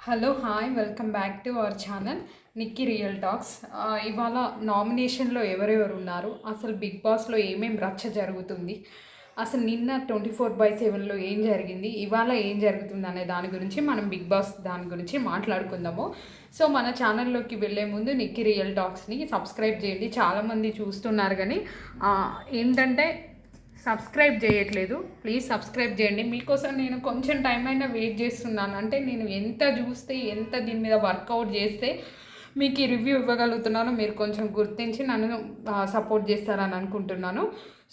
Hello hi welcome back to our channel Nikki real talks. ఇవాళ నామినేషన్లో ఎవరెవరు ఉన్నారు, అసలు బిగ్ బాస్లో ఏమేమి రచ్చ జరుగుతుంది, అసలు నిన్న 24/7లో ఏం జరిగింది, ఇవాళ ఏం జరుగుతుంది అనే దాని గురించి మనం బిగ్ బాస్ దాని గురించి మాట్లాడుకుందాము. సో మన ఛానల్లోకి వెళ్ళే ముందు నిక్కీ రియల్ టాక్స్ని సబ్స్క్రైబ్ చేయండి. చాలామంది చూస్తున్నారు కానీ ఏంటంటే సబ్స్క్రైబ్ చేయట్లేదు. ప్లీజ్ సబ్స్క్రైబ్ చేయండి. మీకోసం నేను కొంచెం టైం అయినా వెయిట్ చేస్తున్నాను. అంటే నేను ఎంత చూస్తే ఎంత దీని మీద వర్కౌట్ చేస్తే మీకు ఈ రివ్యూ ఇవ్వగలుగుతున్నానో మీరు కొంచెం గుర్తించి నన్ను సపోర్ట్ చేస్తారని అనుకుంటున్నాను.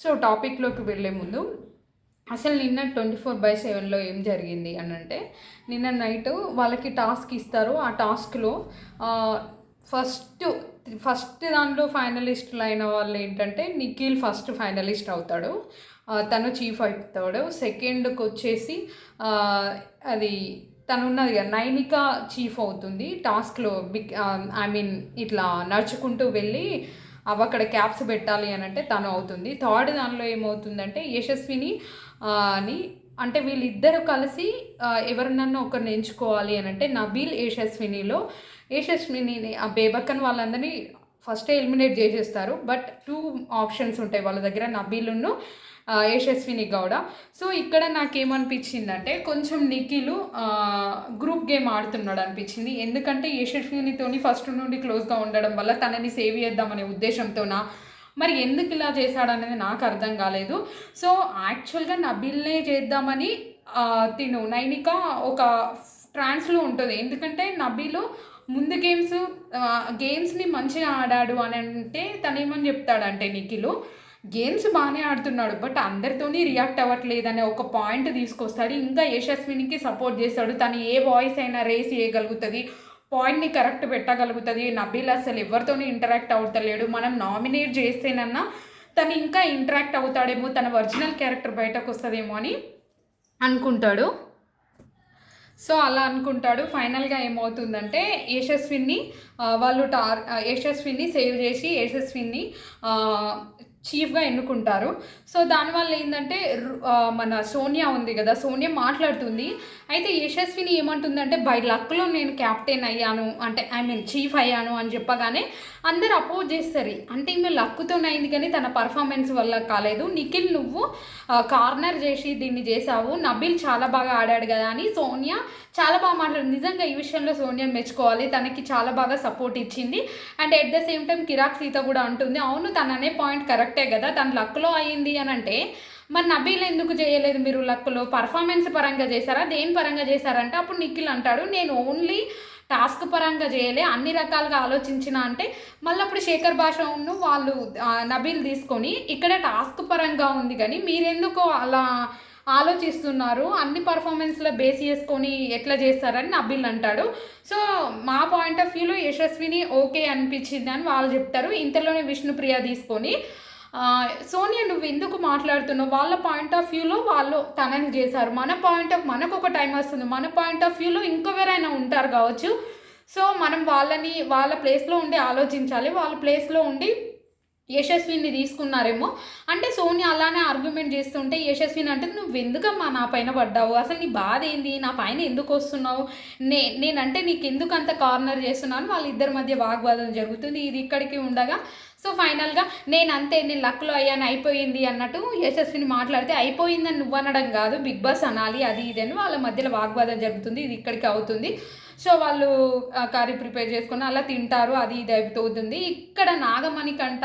సో టాపిక్లోకి వెళ్ళే ముందు అసలు నిన్న 24/7లో ఏం జరిగింది అని అంటే, నిన్న నైట్ వాళ్ళకి టాస్క్ ఇస్తారు. ఆ టాస్క్లో ఫస్ట్ దాంట్లో ఫైనలిస్టులు అయిన వాళ్ళు ఏంటంటే నిఖిల్ ఫస్ట్ ఫైనలిస్ట్ అవుతాడు, తను చీఫ్ అవుతాడు. సెకండ్కి వచ్చేసి అది తను ఉన్నది కదా నైనిక చీఫ్ అవుతుంది టాస్క్లో. ఇట్లా నడుచుకుంటూ వెళ్ళి అక్కడ క్యాప్స్ పెట్టాలి అని అంటే తను అవుతుంది. థర్డ్ దానిలో ఏమవుతుందంటే యశస్విని అని అంటే వీళ్ళిద్దరూ కలిసి ఎవరినన్నా ఒకరిని ఎంచుకోవాలి అని అంటే నబీల్ యశస్వినిలో యశస్విని ఆ బేబక్కన్ వాళ్ళందరినీ ఫస్టే ఎలిమినేట్ చేసేస్తారు. బట్ 2 ఆప్షన్స్ ఉంటాయి వాళ్ళ దగ్గర, నబీలును యశస్విని గౌడ. సో ఇక్కడ నాకేమనిపించిందంటే కొంచెం నిఖిల్ గ్రూప్ గేమ్ ఆడుతున్నాడు అనిపించింది. ఎందుకంటే యశస్వినితోని ఫస్ట్ నుండి క్లోజ్గా ఉండడం వల్ల తనని సేవ్ చేద్దామనే ఉద్దేశంతోనా మరి ఎందుకు ఇలా చేశాడనేది నాకు అర్థం కాలేదు. సో యాక్చువల్గా నబీల్నే చేద్దామని నైనిక ఒక ట్రాన్స్లో ఉంటుంది. ఎందుకంటే నబీలు ముందు గేమ్స్ని మంచిగా ఆడాడు అని అంటే తను ఏమని చెప్తాడంటే నిఖిల్ గేమ్స్ బాగానే ఆడుతున్నాడు బట్ అందరితోని రియాక్ట్ అవ్వట్లేదనే ఒక పాయింట్ తీసుకొస్తాడు. ఇంకా యశస్వినికి సపోర్ట్ చేస్తాడు. తను ఏ వాయిస్ అయినా రేస్ చేయగలుగుతుంది, పాయింట్ని కరెక్ట్ పెట్టగలుగుతుంది. నబీల్ అసలు ఎవరితోని ఇంటరాక్ట్ అవుతలేడు, మనం నామినేట్ చేస్తేనన్నా తను ఇంకా ఇంటరాక్ట్ అవుతాడేమో, తన ఒరిజినల్ క్యారెక్టర్ బయటకు వస్తుందేమో అని అనుకుంటాడు. సో అలా అనుకుంటాడు. ఫైనల్గా ఏమవుతుందంటే యశస్విని సేవ్ చేసి యశస్విని చీఫ్గా ఎన్నుకుంటారు. సో దానివల్ల ఏంటంటే మన సోనియా ఉంది కదా, సోనియా మాట్లాడుతుంది. అయితే యశస్విని ఏమంటుందంటే బై లక్లో నేను క్యాప్టెన్ అయ్యాను అంటే చీఫ్ అయ్యాను అని చెప్పగానే అందరు అపోజ్ చేస్తారు. అంటే ఈమె లక్తో అయింది కానీ తన పర్ఫార్మెన్స్ వల్ల కాలేదు. నిఖిల్ నువ్వు కార్నర్ చేసి దీన్ని చేసావు, నబీల్ చాలా బాగా ఆడాడు కదా అని సోనియా చాలా బాగా మాట్లాడింది. నిజంగా ఈ విషయంలో సోనియా మెచ్చుకోవాలి, తనకి చాలా బాగా సపోర్ట్ ఇచ్చింది. And at the same time Kiraak Seetha కూడా అంటుంది అవును తను అనే పాయింట్ కరెక్టే కదా, తను లక్లో అయ్యింది అని అంటే మరి నబీల్ ఎందుకు చేయలేదు, మీరు లక్లో పర్ఫార్మెన్స్ పరంగా చేశారా, దేని పరంగా చేశారంటే అప్పుడు నిఖిల్ అంటాడు నేను ఓన్లీ టాస్క్ పరంగా చేయలే, అన్ని రకాలుగా ఆలోచించిన అంటే మళ్ళీ అప్పుడు శేఖర్ భాషను వాళ్ళు నబీల్ తీసుకొని ఇక్కడ టాస్క్ పరంగా ఉంది కానీ మీరెందుకు అలా ఆలోచిస్తున్నారు, అన్ని పర్ఫార్మెన్స్లో బేస్ చేసుకొని ఎట్లా చేస్తారని నబీల్ అంటాడు. సో మా పాయింట్ ఆఫ్ వ్యూలో యశస్విని ఓకే అనిపించింది అని వాళ్ళు చెప్తారు. ఇంతలోనే విష్ణుప్రియ తీసుకొని సోనియా నువ్వు ఎందుకు మాట్లాడుతున్నావు, వాళ్ళ పాయింట్ ఆఫ్ వ్యూలో వాళ్ళు తనని చేశారు, మనకు ఒక టైం వస్తుంది, మన పాయింట్ ఆఫ్ వ్యూలో ఇంకెవరైనా ఉంటారు కావచ్చు. సో మనం వాళ్ళ ప్లేస్లో ఉండి ఆలోచించాలి, వాళ్ళ ప్లేస్లో ఉండి యశస్విని తీసుకున్నారేమో అంటే సోనియా అలానే ఆర్గ్యుమెంట్ చేస్తుంటే యశస్విని అంటే నువ్వు ఎందుకమ్మా నా పైన పడ్డావు, అసలు నీ బాధ ఏంది, నా పైన ఎందుకు వస్తున్నావు, నేనంటే నీకు ఎందుకు అంత కార్నర్ చేస్తున్నాను, వాళ్ళిద్దరి మధ్య వాగ్వాదం జరుగుతుంది. ఇది ఇక్కడికి ఉండగా సో ఫైనల్గా నేను లక్లో అయ్యాను అయిపోయింది అన్నట్టు యశస్విని మాట్లాడితే అయిపోయిందని నువ్వు అనడం కాదు బిగ్ బాస్ అనాలి, అది ఇది అని వాళ్ళ మధ్యలో వాగ్వాదం జరుగుతుంది. ఇది ఇక్కడికి అవుతుంది. సో వాళ్ళు కర్రీ ప్రిపేర్ చేసుకొని అలా తింటారు, అది ఇది అయిపోతుంది. ఇక్కడ నాగమణికంట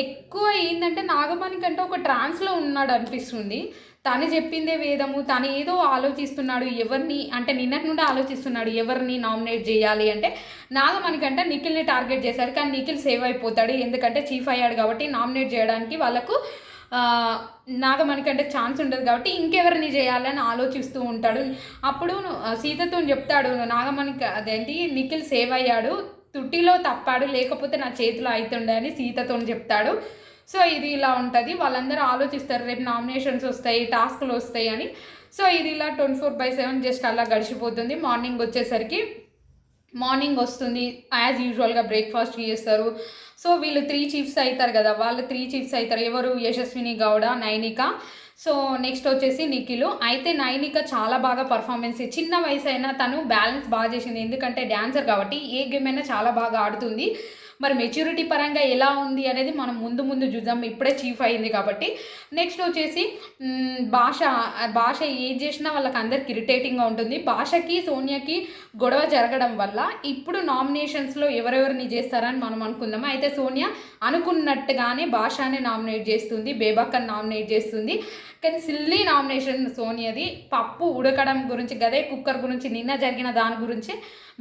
ఎక్కువ ఏంటంటే నాగమణికంట ఒక ట్రాన్స్లో ఉన్నాడు అనిపిస్తుంది. తను చెప్పిందే వేదము, తను ఏదో ఆలోచిస్తున్నాడు, ఎవరిని అంటే నిన్నటి నుండి ఆలోచిస్తున్నాడు ఎవరిని నామినేట్ చేయాలి అంటే నాగమణికంట నిఖిల్ని టార్గెట్ చేశాడు. కానీ నిఖిల్ సేవ్ అయిపోతాడు ఎందుకంటే చీఫ్ అయ్యాడు కాబట్టి నామినేట్ చేయడానికి వాళ్ళకు నాగమణికంటే ఛాన్స్ ఉండదు కాబట్టి ఇంకెవరిని చేయాలని ఆలోచిస్తూ ఉంటాడు. అప్పుడు సీతతో చెప్తాడు అదేంటి నిఖిల్ సేవ్ అయ్యాడు, తుట్టిలో తప్పాడు లేకపోతే నా చేతిలో అవుతుండే అని సీతతో చెప్తాడు. సో ఇది ఇలా ఉంటుంది, వాళ్ళందరూ ఆలోచిస్తారు రేపు నామినేషన్స్ వస్తాయి, టాస్క్లు వస్తాయి అని. సో ఇది ఇలా 24/7 జస్ట్ అలా గడిచిపోతుంది. మార్నింగ్ వస్తుంది యాజ్ యూజువల్గా బ్రేక్ఫాస్ట్ చేస్తారు. సో వీళ్ళు 3 చీఫ్స్ అవుతారు కదా, వాళ్ళు 3 చీఫ్స్ అవుతారు. ఎవరు? యశస్విని గౌడ, నైనిక. సో నెక్స్ట్ వచ్చేసి నిఖిల్. అయితే నైనిక చాలా బాగా పర్ఫార్మెన్స్, చిన్న వయసు అయినా తను బ్యాలెన్స్ బాగా చేసింది, ఎందుకంటే డ్యాన్సర్ కాబట్టి ఏ గేమ్ అయినా చాలా బాగా ఆడుతుంది. మరి మెచ్యూరిటీ పరంగా ఎలా ఉంది అనేది మనం ముందు ముందు చూద్దాం, ఇప్పుడే చీఫ్ అయింది కాబట్టి. నెక్స్ట్ వచ్చేసి భాష ఏం చేసినా వాళ్ళకి అందరికి ఇరిటేటింగ్గా ఉంటుంది. భాషకి సోనియాకి గొడవ జరగడం వల్ల ఇప్పుడు నామినేషన్స్లో ఎవరెవరిని చేస్తారని మనం అనుకుందాము. అయితే సోనియా అనుకున్నట్టుగానే భాషని నామినేట్ చేస్తుంది, బేబక్కని నామినేట్ చేస్తుంది. కానీ సిల్లీ నామినేషన్ సోనియాది. పప్పు ఉడకడం గురించి, గదే కుక్కర్ గురించి నిన్న జరిగిన దాని గురించి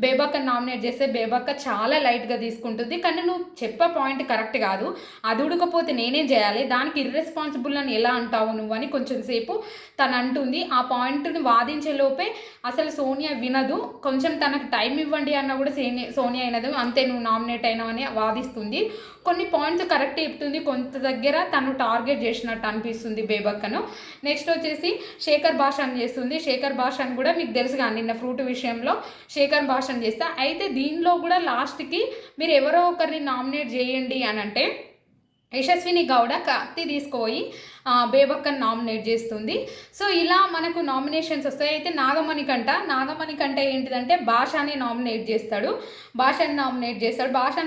బేబక్కని నామినేట్ చేస్తే బేబక్క చాలా లైట్గా తీసుకుంటుంది. కానీ నువ్వు చెప్పే పాయింట్ కరెక్ట్ కాదు, అది ఉడకపోతే నేనేం చేయాలి, దానికి ఇర్రెస్పాన్సిబుల్ అని ఎలా అంటావు నువ్వు అని కొంచెం సేపు తను అంటుంది. ఆ పాయింట్ని వాదించే లోపే అసలు సోనియా వినదు. కొంచెం తనకు టైం ఇవ్వండి అన్న కూడా సోనియా అయినదు, అంతే నువ్వు నామినేట్ అయినావని వాదిస్తుంది. కొన్ని పాయింట్స్ కరెక్ట్ చెప్తుంది, కొంత దగ్గర తను టార్గెట్ చేసినట్టు అనిపిస్తుంది బేబక్కను. నెక్స్ట్ వచ్చేసి శేఖర్ భాషను చేస్తుంది. శేఖర్ భాషను కూడా మీకు తెలుసు కానీ నిన్న ఫ్రూట్ విషయంలో శేఖర్ భాషను చేస్తా. అయితే దీనిలో కూడా లాస్ట్కి మీరు ఎవరో ఒకరిని నామినేట్ చేయండి అని అంటే యశస్విని గౌడ కత్తి తీసుకుపోయి బేబక్కని నామినేట్ చేస్తుంది. సో ఇలా మనకు నామినేషన్స్ వస్తాయి. అయితే నాగమణికంట ఏంటిదంటే భాషని నామినేట్ చేస్తాడు. భాషని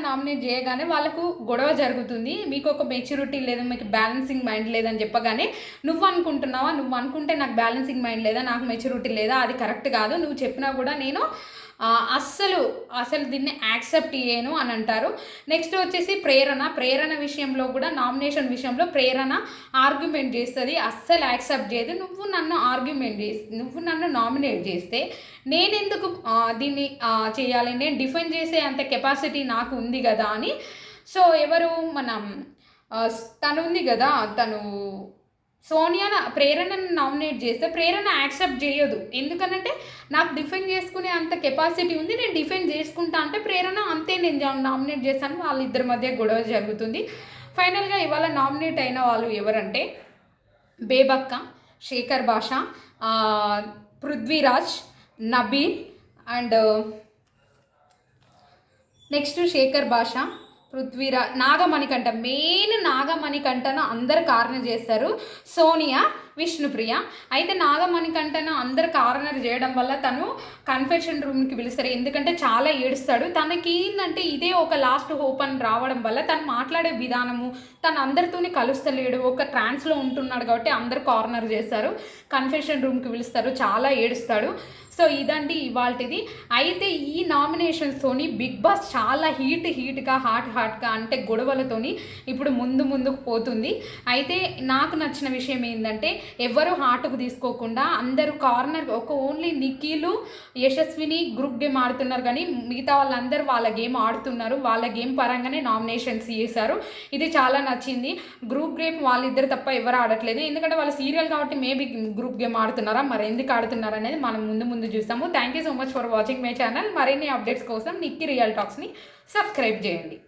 నామినేట్ చేయగానే వాళ్ళకు గొడవ జరుగుతుంది. మీకు ఒక మెచ్యూరిటీ లేదు, మీకు బ్యాలెన్సింగ్ మైండ్ లేదని చెప్పగానే నువ్వు అనుకుంటే నాకు బ్యాలెన్సింగ్ మైండ్ లేదా, నాకు మెచ్యూరిటీ లేదా, అది కరెక్ట్ కాదు, నువ్వు చెప్పినా కూడా నేను అస్సలు దీన్ని యాక్సెప్ట్ చేయను అని అంటారు. నెక్స్ట్ వచ్చేసి ప్రేరణ విషయంలో కూడా, నామినేషన్ విషయంలో ప్రేరణ ఆర్గ్యుమెంట్ చేస్తుంది, అస్సలు యాక్సెప్ట్ చేయదు. నువ్వు నన్ను నామినేట్ చేస్తే నేనెందుకు దీన్ని చేయాలి, నేను డిఫెండ్ చేసే అంత కెపాసిటీ నాకు ఉంది కదా అని. సో ఎవరు తను ఉంది కదా, తను ప్రేరణను నామినేట్ చేస్తే ప్రేరణ యాక్సెప్ట్ చేయదు. ఎందుకనంటే నాకు డిఫెండ్ చేసుకునే అంత కెపాసిటీ ఉంది, నేను డిఫెండ్ చేసుకుంటా అంటే ప్రేరణ అంతే, నేను నామినేట్ చేస్తాను. వాళ్ళిద్దరి మధ్య గొడవ జరుగుతుంది. ఫైనల్గా ఇవాళ నామినేట్ అయిన వాళ్ళు ఎవరంటే బేబక్క, శేఖర్ భాష, పృథ్వీరాజ్, నబీల్ అండ్ నెక్స్ట్ శేఖర్ భాష, నాగమణికంఠ. మెయిన్ నాగమణికంఠను అందరు కార్నర్ చేస్తారు, సోనియా, విష్ణుప్రియ. అయితే నాగమణికంఠను అందరు కార్నర్ చేయడం వల్ల తను కన్ఫెషన్ రూమ్కి పిలుస్తారు, ఎందుకంటే చాలా ఏడుస్తాడు. తనకి ఏంటంటే ఇదే ఒక లాస్ట్ హోప్ అని రావడం వల్ల తను మాట్లాడే విధానము, తను అందరితోనే కలుస్తలేడు, ఒక ట్రాన్స్లో ఉంటున్నాడు కాబట్టి అందరు కార్నర్ చేస్తారు, కన్ఫెషన్ రూమ్కి పిలుస్తారు, చాలా ఏడుస్తాడు. సో ఇదండి ఇవాల్టిది. అయితే ఈ నామినేషన్స్తోని బిగ్ బాస్ చాలా హాట్గా అంటే గొడవలతోని ఇప్పుడు ముందుకు పోతుంది. అయితే నాకు నచ్చిన విషయం ఏంటంటే ఎవరు హార్ట్కు తీసుకోకుండా అందరూ కార్నర్, ఓన్లీ నిఖిల్, యశస్విని గ్రూప్ గేమ్ ఆడుతున్నారు, కానీ మిగతా వాళ్ళందరూ వాళ్ళ గేమ్ ఆడుతున్నారు, వాళ్ళ గేమ్ పరంగానే నామినేషన్స్ చేశారు. ఇది చాలా నచ్చింది. గ్రూప్ గేమ్ వాళ్ళిద్దరు తప్ప ఎవరు ఆడట్లేదు, ఎందుకంటే వాళ్ళ సీరియల్ కాబట్టి మేబీ గ్రూప్ గేమ్ ఆడుతున్నారా, మరి ఎందుకు ఆడుతున్నారు అనేది మనం ముందు చూస్తాము. Thank you so much for watching my channel. మరిన్ని అప్డేట్స్ కోసం నిక్కీ రియల్ టాక్స్ని సబ్స్క్రైబ్ చేయండి.